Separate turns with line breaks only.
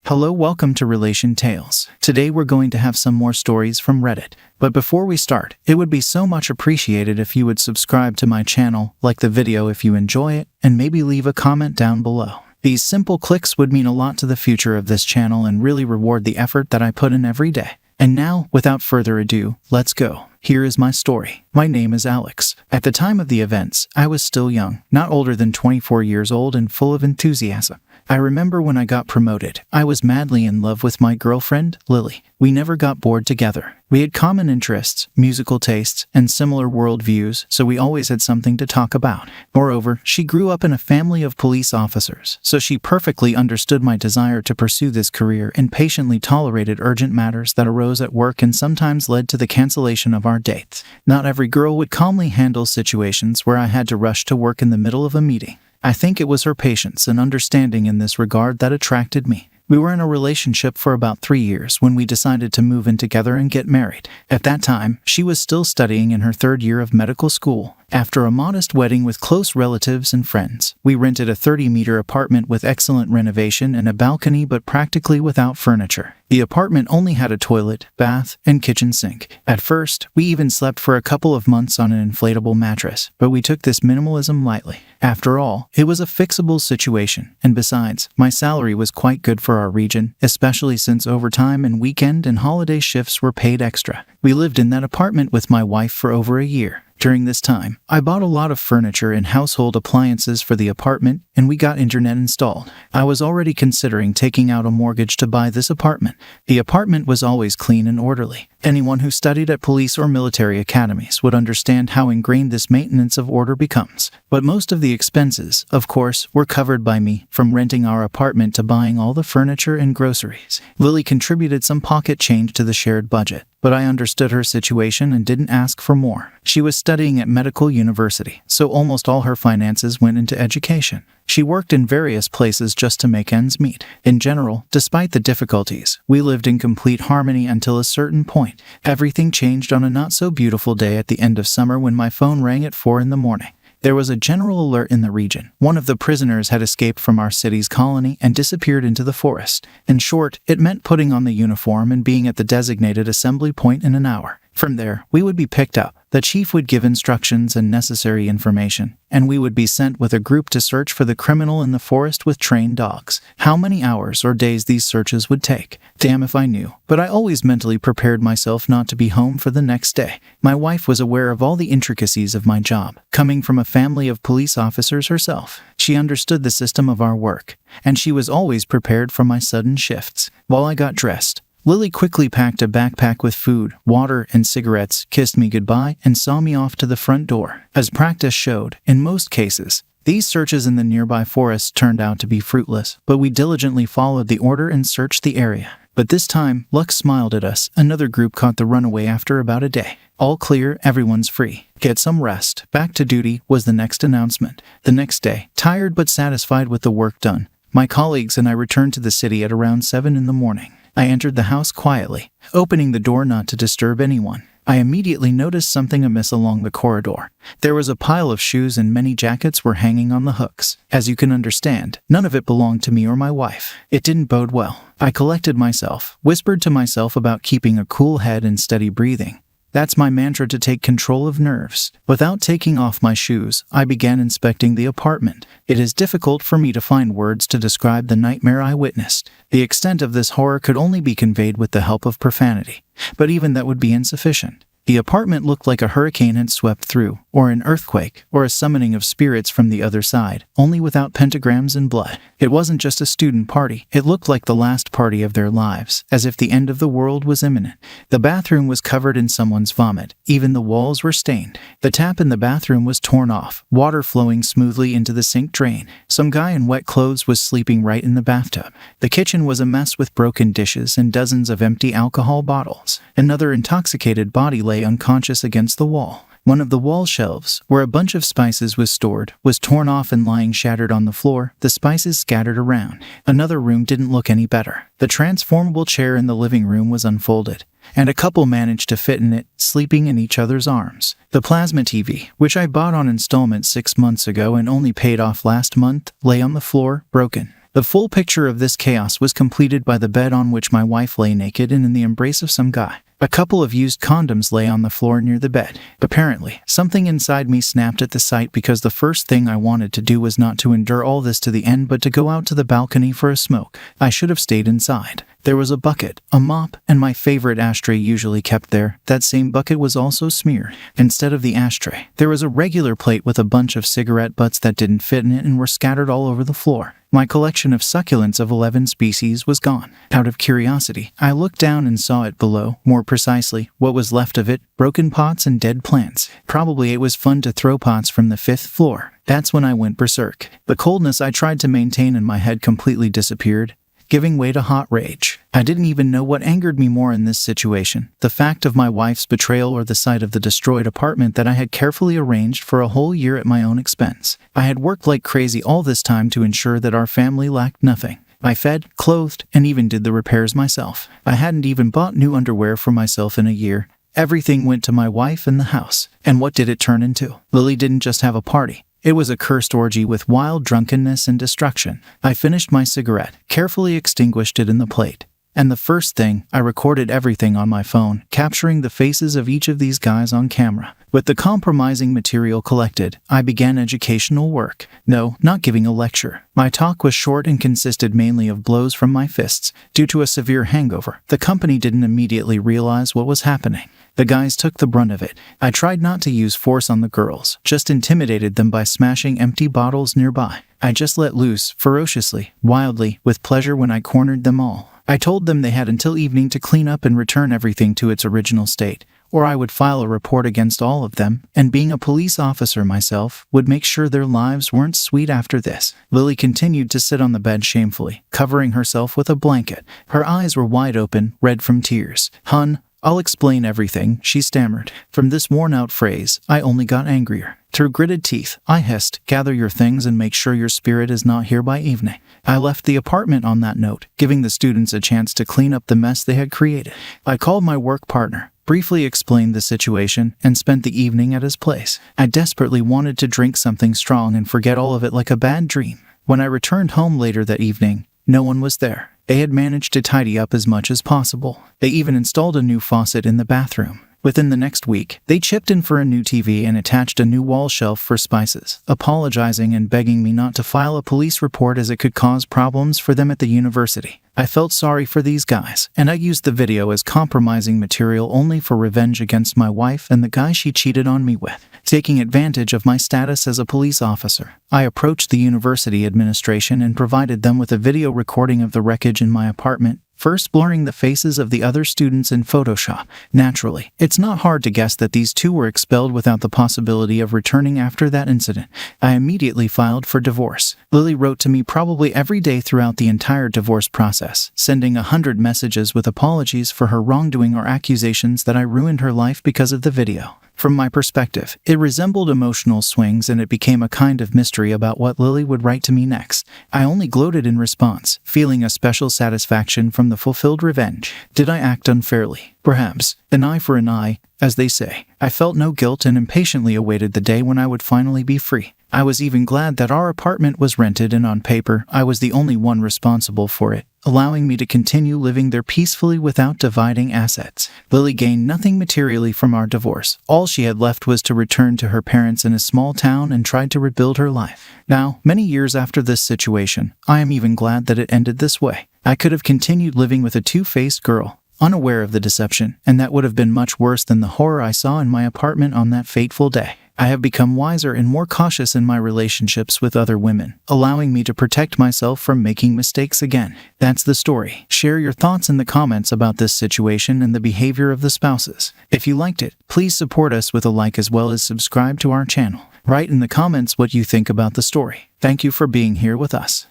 Hello, welcome to Relation Tales. Today we're going to have some more stories from Reddit. But before we start, it would be so much appreciated if you would subscribe to my channel, like the video if you enjoy it, and maybe leave a comment down below. These simple clicks would mean a lot to the future of this channel and really reward the effort that I put in every day. And now, without further ado, let's go. Here is my story. My name is Alex. At the time of the events, I was still young, not older than 24 years old and full of enthusiasm. I remember when I got promoted, I was madly in love with my girlfriend, Lily. We never got bored together. We had common interests, musical tastes, and similar worldviews, so we always had something to talk about. Moreover, she grew up in a family of police officers, so she perfectly understood my desire to pursue this career and patiently tolerated urgent matters that arose at work and sometimes led to the cancellation of our dates. Not every girl would calmly handle situations where I had to rush to work in the middle of a meeting. I think it was her patience and understanding in this regard that attracted me. We were in a relationship for about 3 years when we decided to move in together and get married. At that time, she was still studying in her 3rd year of medical school. After a modest wedding with close relatives and friends, we rented a 30-meter apartment with excellent renovation and a balcony but practically without furniture. The apartment only had a toilet, bath, and kitchen sink. At first, we even slept for a couple of months on an inflatable mattress, but we took this minimalism lightly. After all, it was a fixable situation, and besides, my salary was quite good for our region, especially since overtime and weekend and holiday shifts were paid extra. We lived in that apartment with my wife for over a year. During this time, I bought a lot of furniture and household appliances for the apartment, and we got internet installed. I was already considering taking out a mortgage to buy this apartment. The apartment was always clean and orderly. Anyone who studied at police or military academies would understand how ingrained this maintenance of order becomes. But most of the expenses, of course, were covered by me, from renting our apartment to buying all the furniture and groceries. Lily contributed some pocket change to the shared budget, but I understood her situation and didn't ask for more. She was studying at medical university, so almost all her finances went into education. She worked in various places just to make ends meet. In general, despite the difficulties, we lived in complete harmony until a certain point. Everything changed on a not-so-beautiful day at the end of summer when my phone rang at 4 in the morning. There was a general alert in the region. One of the prisoners had escaped from our city's colony and disappeared into the forest. In short, it meant putting on the uniform and being at the designated assembly point in an hour. From there, we would be picked up. The chief would give instructions and necessary information, and we would be sent with a group to search for the criminal in the forest with trained dogs. How many hours or days these searches would take? Damn if I knew, but I always mentally prepared myself not to be home for the next day. My wife was aware of all the intricacies of my job, coming from a family of police officers herself. She understood the system of our work, and she was always prepared for my sudden shifts. While I got dressed, Lily quickly packed a backpack with food, water, and cigarettes, kissed me goodbye, and saw me off to the front door. As practice showed, in most cases, these searches in the nearby forest turned out to be fruitless, but we diligently followed the order and searched the area. But this time, luck smiled at us. Another group caught the runaway after about a day. All clear, everyone's free. Get some rest. Back to duty was the next announcement. The next day, tired but satisfied with the work done, my colleagues and I returned to the city at around 7 in the morning. I entered the house quietly, opening the door not to disturb anyone. I immediately noticed something amiss along the corridor. There was a pile of shoes and many jackets were hanging on the hooks. As you can understand, none of it belonged to me or my wife. It didn't bode well. I collected myself, whispered to myself about keeping a cool head and steady breathing. That's my mantra to take control of nerves. Without taking off my shoes, I began inspecting the apartment. It is difficult for me to find words to describe the nightmare I witnessed. The extent of this horror could only be conveyed with the help of profanity, but even that would be insufficient. The apartment looked like a hurricane had swept through, or an earthquake, or a summoning of spirits from the other side, only without pentagrams and blood. It wasn't just a student party. It looked like the last party of their lives, as if the end of the world was imminent. The bathroom was covered in someone's vomit. Even the walls were stained. The tap in the bathroom was torn off, water flowing smoothly into the sink drain. Some guy in wet clothes was sleeping right in the bathtub. The kitchen was a mess with broken dishes and dozens of empty alcohol bottles. Another intoxicated body lay unconscious against the wall. One of the wall shelves, where a bunch of spices was stored, was torn off and lying shattered on the floor, the spices scattered around. Another room didn't look any better. The transformable chair in the living room was unfolded, and a couple managed to fit in it, sleeping in each other's arms. The plasma TV, which I bought on installment 6 months ago and only paid off last month, lay on the floor, broken. The full picture of this chaos was completed by the bed on which my wife lay naked and in the embrace of some guy. A couple of used condoms lay on the floor near the bed. Apparently, something inside me snapped at the sight because the first thing I wanted to do was not to endure all this to the end but to go out to the balcony for a smoke. I should have stayed inside. There was a bucket, a mop, and my favorite ashtray usually kept there. That same bucket was also smeared. Instead of the ashtray, there was a regular plate with a bunch of cigarette butts that didn't fit in it and were scattered all over the floor. My collection of succulents of 11 species was gone. Out of curiosity, I looked down and saw it below. More precisely, what was left of it, broken pots and dead plants. Probably it was fun to throw pots from the 5th floor. That's when I went berserk. The coldness I tried to maintain in my head completely disappeared, giving way to hot rage. I didn't even know what angered me more in this situation, the fact of my wife's betrayal or the sight of the destroyed apartment that I had carefully arranged for a whole year at my own expense. I had worked like crazy all this time to ensure that our family lacked nothing. I fed, clothed, and even did the repairs myself. I hadn't even bought new underwear for myself in a year. Everything went to my wife and the house. And what did it turn into? Lily didn't just have a party. It was a cursed orgy with wild drunkenness and destruction. I finished my cigarette, carefully extinguished it in the plate. And the first thing, I recorded everything on my phone, capturing the faces of each of these guys on camera. With the compromising material collected, I began educational work. No, not giving a lecture. My talk was short and consisted mainly of blows from my fists. Due to a severe hangover, the company didn't immediately realize what was happening. The guys took the brunt of it. I tried not to use force on the girls, just intimidated them by smashing empty bottles nearby. I just let loose, ferociously, wildly, with pleasure when I cornered them all. I told them they had until evening to clean up and return everything to its original state, or I would file a report against all of them, and being a police officer myself, would make sure their lives weren't sweet after this. Lily continued to sit on the bed shamefully, covering herself with a blanket. Her eyes were wide open, red from tears. "Hun, I'll explain everything," she stammered. From this worn-out phrase, I only got angrier. Through gritted teeth, I hissed, "Gather your things and make sure your spirit is not here by evening." I left the apartment on that note, giving the students a chance to clean up the mess they had created. I called my work partner, briefly explained the situation, and spent the evening at his place. I desperately wanted to drink something strong and forget all of it like a bad dream. When I returned home later that evening, no one was there. They had managed to tidy up as much as possible. They even installed a new faucet in the bathroom. Within the next week, they chipped in for a new TV and attached a new wall shelf for spices, apologizing and begging me not to file a police report as it could cause problems for them at the university. I felt sorry for these guys, and I used the video as compromising material only for revenge against my wife and the guy she cheated on me with. Taking advantage of my status as a police officer, I approached the university administration and provided them with a video recording of the wreckage in my apartment, first blurring the faces of the other students in Photoshop. Naturally, it's not hard to guess that these two were expelled without the possibility of returning after that incident. I immediately filed for divorce. Lily wrote to me probably every day throughout the entire divorce process, sending 100 messages with apologies for her wrongdoing or accusations that I ruined her life because of the video. From my perspective, it resembled emotional swings and it became a kind of mystery about what Lily would write to me next. I only gloated in response, feeling a special satisfaction from the fulfilled revenge. Did I act unfairly? Perhaps. An eye for an eye, as they say. I felt no guilt and impatiently awaited the day when I would finally be free. I was even glad that our apartment was rented and on paper, I was the only one responsible for it, allowing me to continue living there peacefully without dividing assets. Lily gained nothing materially from our divorce. All she had left was to return to her parents in a small town and try to rebuild her life. Now, many years after this situation, I am even glad that it ended this way. I could have continued living with a two-faced girl, unaware of the deception, and that would have been much worse than the horror I saw in my apartment on that fateful day. I have become wiser and more cautious in my relationships with other women, allowing me to protect myself from making mistakes again. That's the story. Share your thoughts in the comments about this situation and the behavior of the spouses. If you liked it, please support us with a like as well as subscribe to our channel. Write in the comments what you think about the story. Thank you for being here with us.